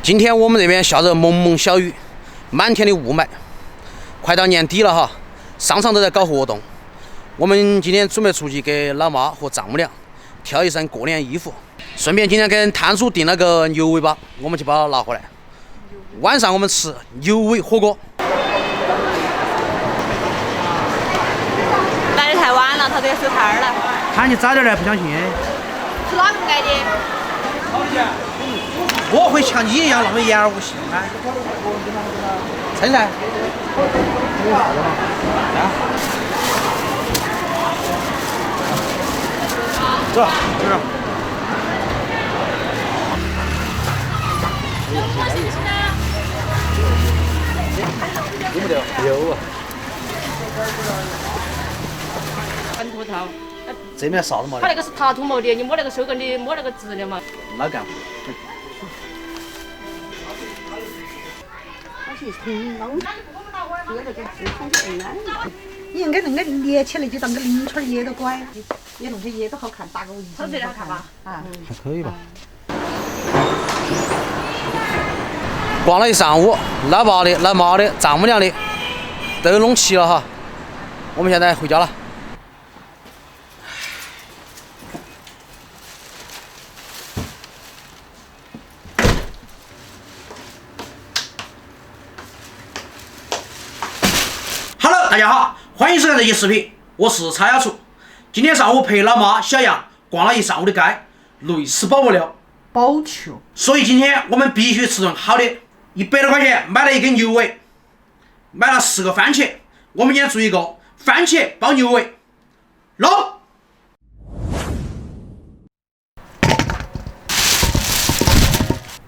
今天我们这边下着蒙蒙小雨，满天的雾霾，快到年底了哈，商场都在搞活动。我们今天准备出去给老妈和丈母娘挑一身过年衣服，顺便今天跟摊主订了个牛尾巴，我们就把它拿回来。晚上我们吃牛尾火锅。来的太晚了，他都要收摊儿了。喊你早点来，不相信。是哪个挨的？我会像你一样那么言而无信吗？真噻。走，走着。有没得？有啊。很秃头。这面啥子嘛？他那个是塌土毛的，你摸那个手跟你摸那个直的嘛。老干部。你应该弄个捏起来，就当个零圈捏的乖，也弄些捏的好看，打个围巾。这好看吧？啊，还可以吧。逛了一上午，老爸的、老妈的、丈母娘的都弄齐了哈。我们现在回家了。Hello， 大家好，欢迎收看这期视频，我是叉丫厨。今天上午陪老妈小杨逛了一上午的街，累死宝宝了，包球。所以今天我们必须吃顿好的。100多块钱买了一根牛尾，买了10个番茄。我们今天做一个番茄包牛尾，弄。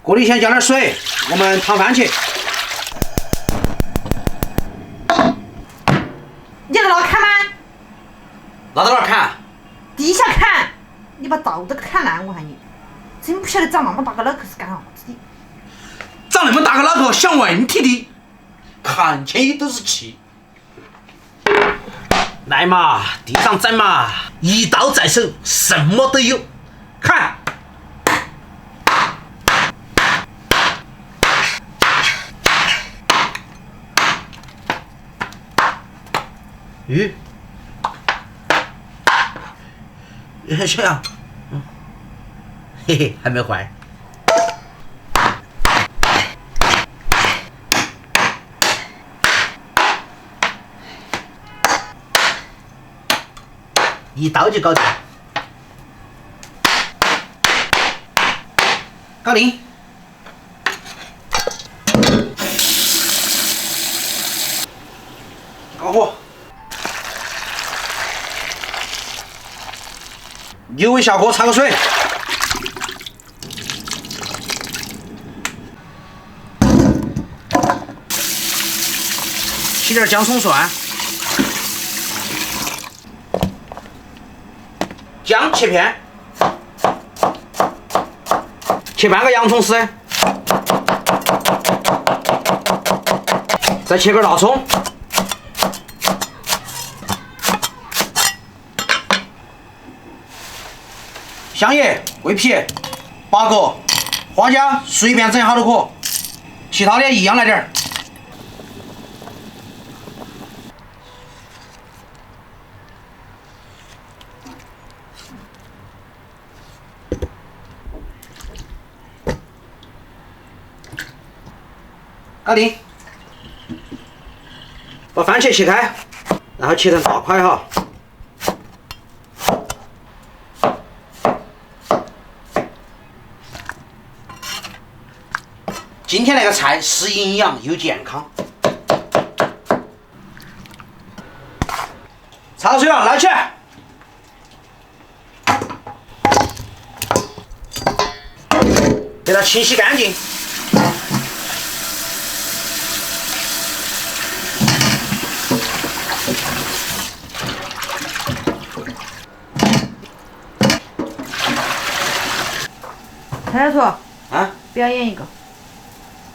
锅里先加点水，我们烫番茄。你在哪砍吗？拿到哪儿砍？地下砍。你把稻都砍烂，我看你。真不晓得长那么大个脑壳是干啥子的。长那么大个脑壳想问题的，看起都是气。来嘛，地上整嘛，一刀在手，什么都有。看，鱼，小杨，嘿嘿，还没坏。一刀就搞定，搞定。高火，牛尾下锅，焯个水，起点姜葱蒜。姜切片，切半个洋葱丝，再切根大葱，香叶、桂皮、八角、花椒，随便整好都可，其他的一样来点儿。搞定，把番茄切开，然后切成大块哈。今天那个菜是营养又健康。焯水了，捞起来，给它清洗干净。蔡头啊？表演一个。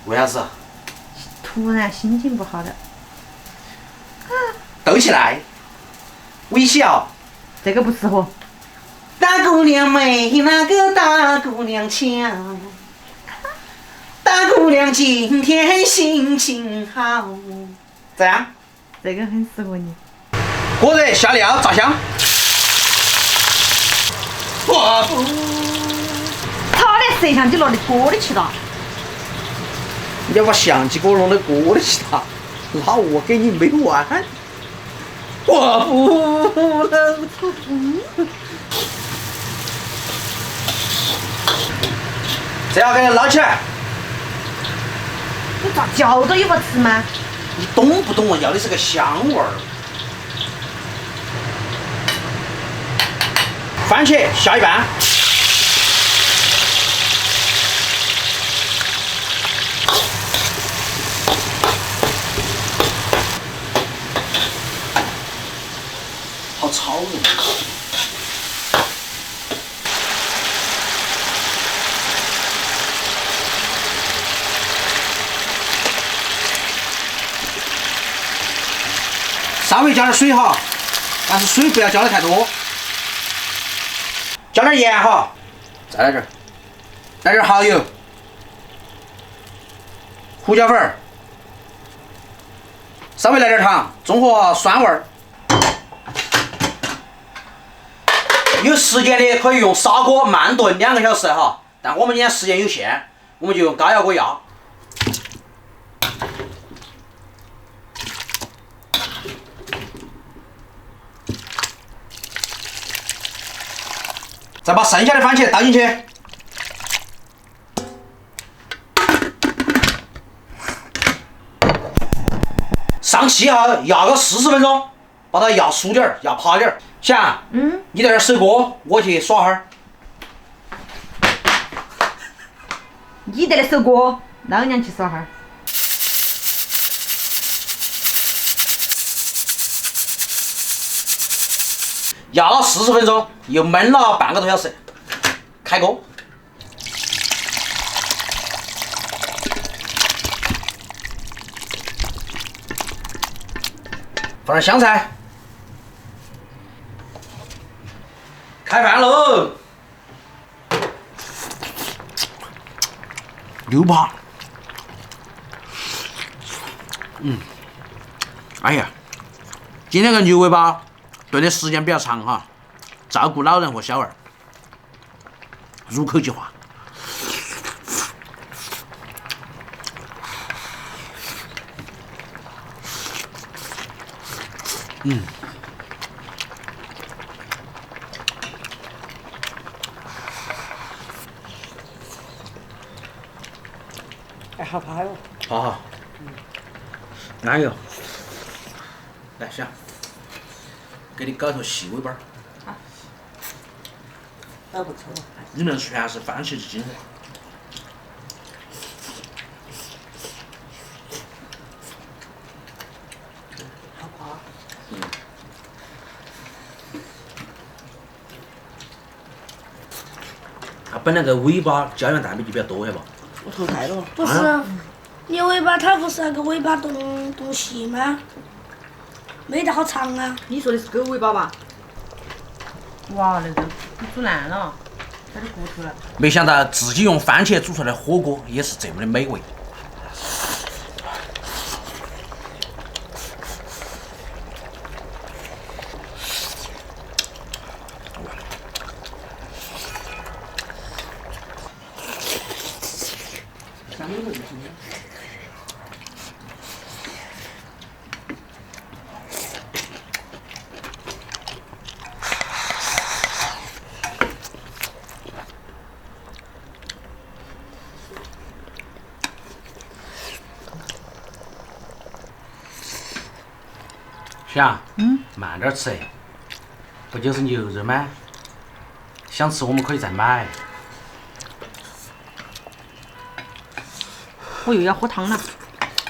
为啥子？突然心情不好了。抖起来，微笑。这个不适合。大姑娘美，那个大姑娘俏。大大姑娘今天心情好。这样，这个很适合你。锅热下料炸香。哇不！他的摄像机拿的锅里去了。你要把相机给我弄到锅里去了，那我给你没完。我不能。这要给它捞起来。你咋嚼都有法吃吗？你懂不懂啊？要的是个香味儿。番茄下一半。好超人。稍微加点水哈，但是水不要加的太多。加点盐哈，再来点儿，来点蚝油、胡椒粉儿，稍微来点糖，中和酸味儿。有时间的可以用砂锅慢炖2个小时哈，但我们今天时间有限，我们就用高压锅压。再把剩下的番茄倒进去，上气哈，压个40分钟，把它压熟点儿，压趴点儿。想，你在这儿守锅，我去耍哈儿。你在那守锅，老娘去耍哈儿。压了40分钟，又焖了半个多小时，开锅。放点香菜，开饭喽！6把，哎呀，今天个牛尾巴炖的时间比较长哈，照顾老人和小儿，入口即化。哎，好怕哟。好好。哪有？来，香，给你搞头细尾巴儿。那不错。里面全是番茄汁精华。好怕。它本来个尾巴胶原蛋白就比较多，晓得吧？我头太了。不是，你尾巴它不是那个尾巴动细吗？没得好长啊。你说的是狗尾巴吧？哇，那个你煮烂了，它的骨头了。没想到自己用番茄煮出来的火锅也是这么的美味。香，慢点吃，不就是牛肉吗？想吃我们可以再买。我又要喝汤了。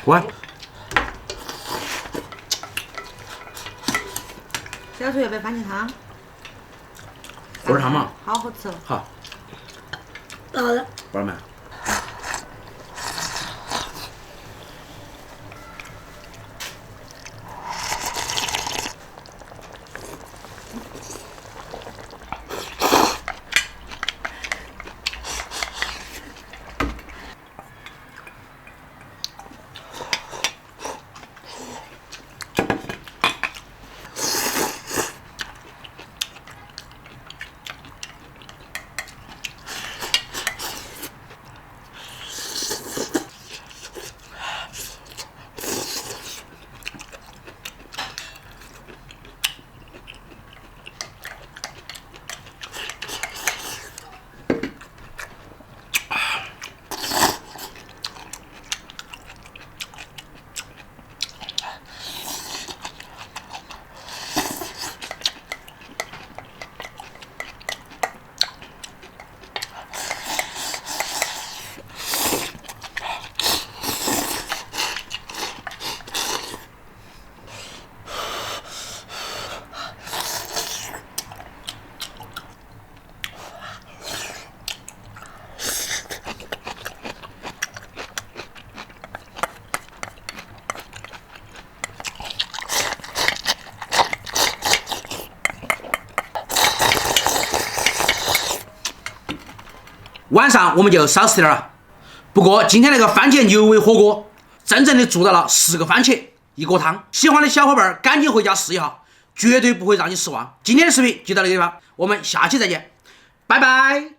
滚！小厨要不要番茄汤？喝点汤嘛。好好吃哦。好，到了。宝儿们。晚上我们就少吃点了。不过今天那个番茄牛尾火锅，真正的做到了10个番茄1锅汤。喜欢的小伙伴赶紧回家试一下，绝对不会让你失望。今天的视频就到这个地方，我们下期再见，拜拜。